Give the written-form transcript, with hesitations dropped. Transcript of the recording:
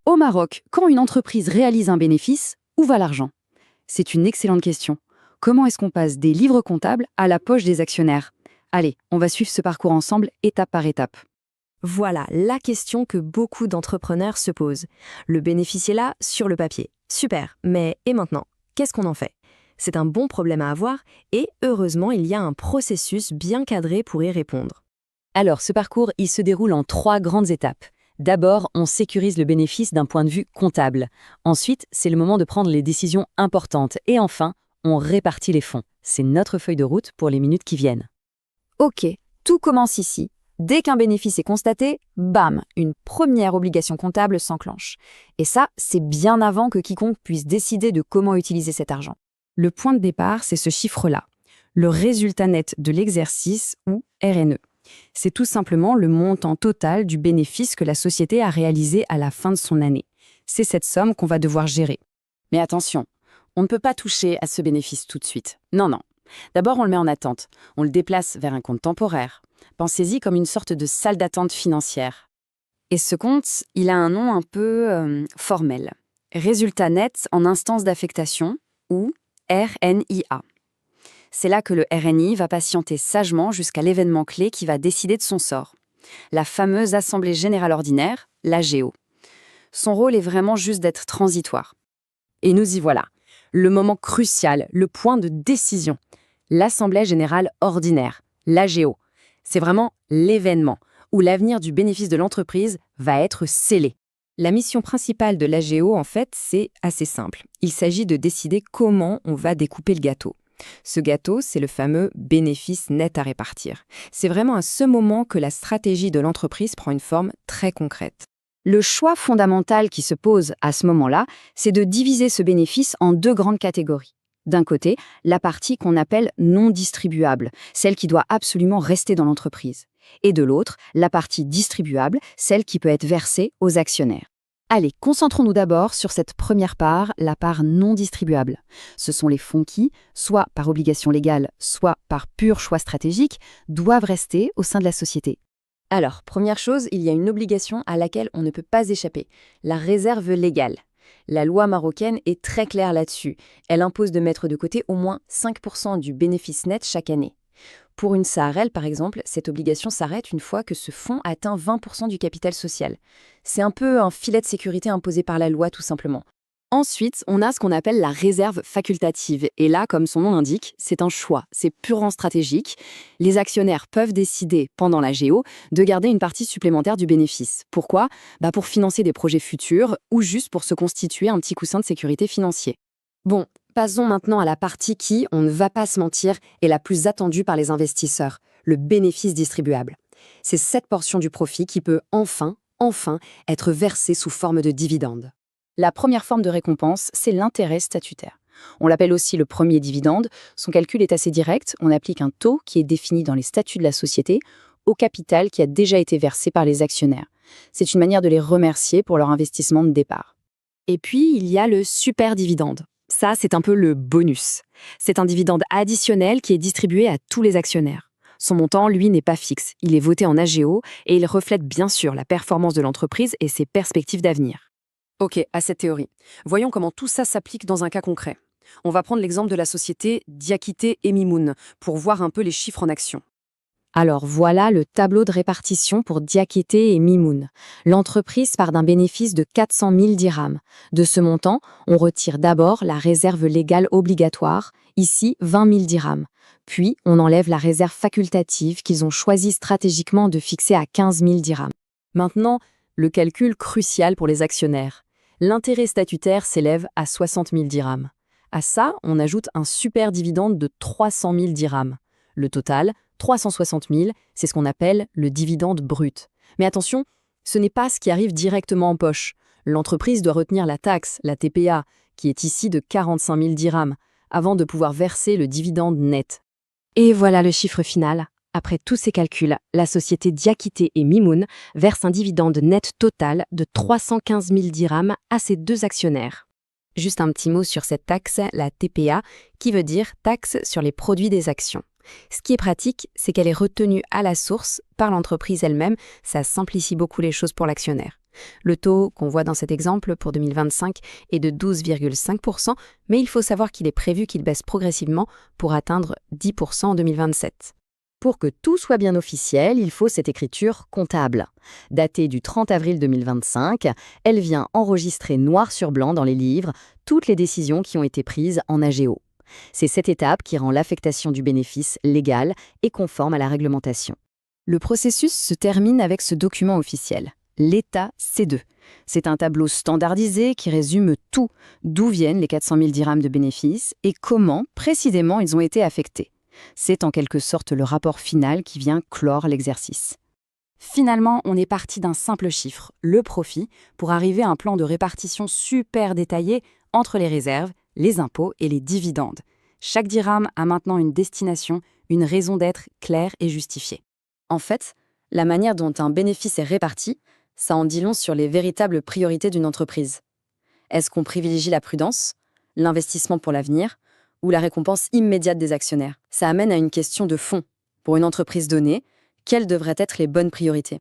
Au Maroc, quand une entreprise réalise un bénéfice, où va l'argent? C'est une excellente question. Comment est-ce qu'on passe des livres comptables à la poche des actionnaires? Allez, on va suivre ce parcours ensemble, étape par étape. Voilà la question que beaucoup d'entrepreneurs se posent. Le bénéfice est là, sur le papier. Super, mais et maintenant? Qu'est-ce qu'on en fait? C'est un bon problème à avoir et heureusement, il y a un processus bien cadré pour y répondre. Alors, ce parcours, il se déroule en 3 grandes étapes. D'abord, on sécurise le bénéfice d'un point de vue comptable. Ensuite, c'est le moment de prendre les décisions importantes. Et enfin, on répartit les fonds. C'est notre feuille de route pour les minutes qui viennent. Ok, tout commence ici. Dès qu'un bénéfice est constaté, bam, une première obligation comptable s'enclenche. Et ça, c'est bien avant que quiconque puisse décider de comment utiliser cet argent. Le point de départ, c'est ce chiffre-là, le résultat net de l'exercice ou RNE. C'est tout simplement le montant total du bénéfice que la société a réalisé à la fin de son année. C'est cette somme qu'on va devoir gérer. Mais attention, on ne peut pas toucher à ce bénéfice tout de suite. Non, non. D'abord, on le met en attente. On le déplace vers un compte temporaire. Pensez-y comme une sorte de salle d'attente financière. Et ce compte, il a un nom un peu formel. Résultat net en instance d'affectation, ou RNIA. C'est là que le RNI va patienter sagement jusqu'à l'événement clé qui va décider de son sort. La fameuse Assemblée Générale Ordinaire, l'AGO. Son rôle est vraiment juste d'être transitoire. Et nous y voilà. Le moment crucial, le point de décision. L'Assemblée Générale Ordinaire, l'AGO. C'est vraiment l'événement où l'avenir du bénéfice de l'entreprise va être scellé. La mission principale de l'AGO, en fait, c'est assez simple. Il s'agit de décider comment on va découper le gâteau. Ce gâteau, c'est le fameux bénéfice net à répartir. C'est vraiment à ce moment que la stratégie de l'entreprise prend une forme très concrète. Le choix fondamental qui se pose à ce moment-là, c'est de diviser ce bénéfice en 2 grandes catégories. D'un côté, la partie qu'on appelle non distribuable, celle qui doit absolument rester dans l'entreprise. Et de l'autre, la partie distribuable, celle qui peut être versée aux actionnaires. Allez, concentrons-nous d'abord sur cette première part, la part non distribuable. Ce sont les fonds qui, soit par obligation légale, soit par pur choix stratégique, doivent rester au sein de la société. Alors, première chose, il y a une obligation à laquelle on ne peut pas échapper, la réserve légale. La loi marocaine est très claire là-dessus. Elle impose de mettre de côté au moins 5% du bénéfice net chaque année. Pour une SARL, par exemple, cette obligation s'arrête une fois que ce fonds atteint 20% du capital social. C'est un peu un filet de sécurité imposé par la loi, tout simplement. Ensuite, on a ce qu'on appelle la réserve facultative. Et là, comme son nom l'indique, c'est un choix, c'est purement stratégique. Les actionnaires peuvent décider, pendant la GO, de garder une partie supplémentaire du bénéfice. Pourquoi? Pour financer des projets futurs ou juste pour se constituer un petit coussin de sécurité financier. Bon, passons maintenant à la partie qui, on ne va pas se mentir, est la plus attendue par les investisseurs, le bénéfice distribuable. C'est cette portion du profit qui peut enfin être versée sous forme de dividende. La première forme de récompense, c'est l'intérêt statutaire. On l'appelle aussi le premier dividende. Son calcul est assez direct. On applique un taux qui est défini dans les statuts de la société au capital qui a déjà été versé par les actionnaires. C'est une manière de les remercier pour leur investissement de départ. Et puis, il y a le super dividende. Ça, c'est un peu le bonus. C'est un dividende additionnel qui est distribué à tous les actionnaires. Son montant, lui, n'est pas fixe. Il est voté en AGO et il reflète bien sûr la performance de l'entreprise et ses perspectives d'avenir. Ok, à cette théorie. Voyons comment tout ça s'applique dans un cas concret. On va prendre l'exemple de la société Diakité et Mimoun pour voir un peu les chiffres en action. Alors voilà le tableau de répartition pour Diakité et Mimoun. L'entreprise part d'un bénéfice de 400 000 dirhams. De ce montant, on retire d'abord la réserve légale obligatoire, ici 20 000 dirhams. Puis, on enlève la réserve facultative qu'ils ont choisi stratégiquement de fixer à 15 000 dirhams. Maintenant, le calcul crucial pour les actionnaires. L'intérêt statutaire s'élève à 60 000 dirhams. À ça, on ajoute un super dividende de 300 000 dirhams. Le total, 360 000, c'est ce qu'on appelle le dividende brut. Mais attention, ce n'est pas ce qui arrive directement en poche. L'entreprise doit retenir la taxe, la TPA, qui est ici de 45 000 dirhams, avant de pouvoir verser le dividende net. Et voilà le chiffre final. Après tous ces calculs, la société Diakité et Mimoun verse un dividende net total de 315 000 dirhams à ses 2 actionnaires. Juste un petit mot sur cette taxe, la TPA, qui veut dire taxe sur les produits des actions. Ce qui est pratique, c'est qu'elle est retenue à la source par l'entreprise elle-même, ça simplifie beaucoup les choses pour l'actionnaire. Le taux qu'on voit dans cet exemple pour 2025 est de 12,5%, mais il faut savoir qu'il est prévu qu'il baisse progressivement pour atteindre 10% en 2027. Pour que tout soit bien officiel, il faut cette écriture comptable. Datée du 30 avril 2025, elle vient enregistrer noir sur blanc dans les livres toutes les décisions qui ont été prises en AGO. C'est cette étape qui rend l'affectation du bénéfice légale et conforme à la réglementation. Le processus se termine avec ce document officiel, l'État C2. C'est un tableau standardisé qui résume tout, d'où viennent les 400 000 dirhams de bénéfices et comment, précisément, ils ont été affectés. C'est en quelque sorte le rapport final qui vient clore l'exercice. Finalement, on est parti d'un simple chiffre, le profit, pour arriver à un plan de répartition super détaillé entre les réserves, les impôts et les dividendes. Chaque dirham a maintenant une destination, une raison d'être claire et justifiée. En fait, la manière dont un bénéfice est réparti, ça en dit long sur les véritables priorités d'une entreprise. Est-ce qu'on privilégie la prudence, l'investissement pour l'avenir, ou la récompense immédiate des actionnaires? Ça amène à une question de fond. Pour une entreprise donnée, quelles devraient être les bonnes priorités?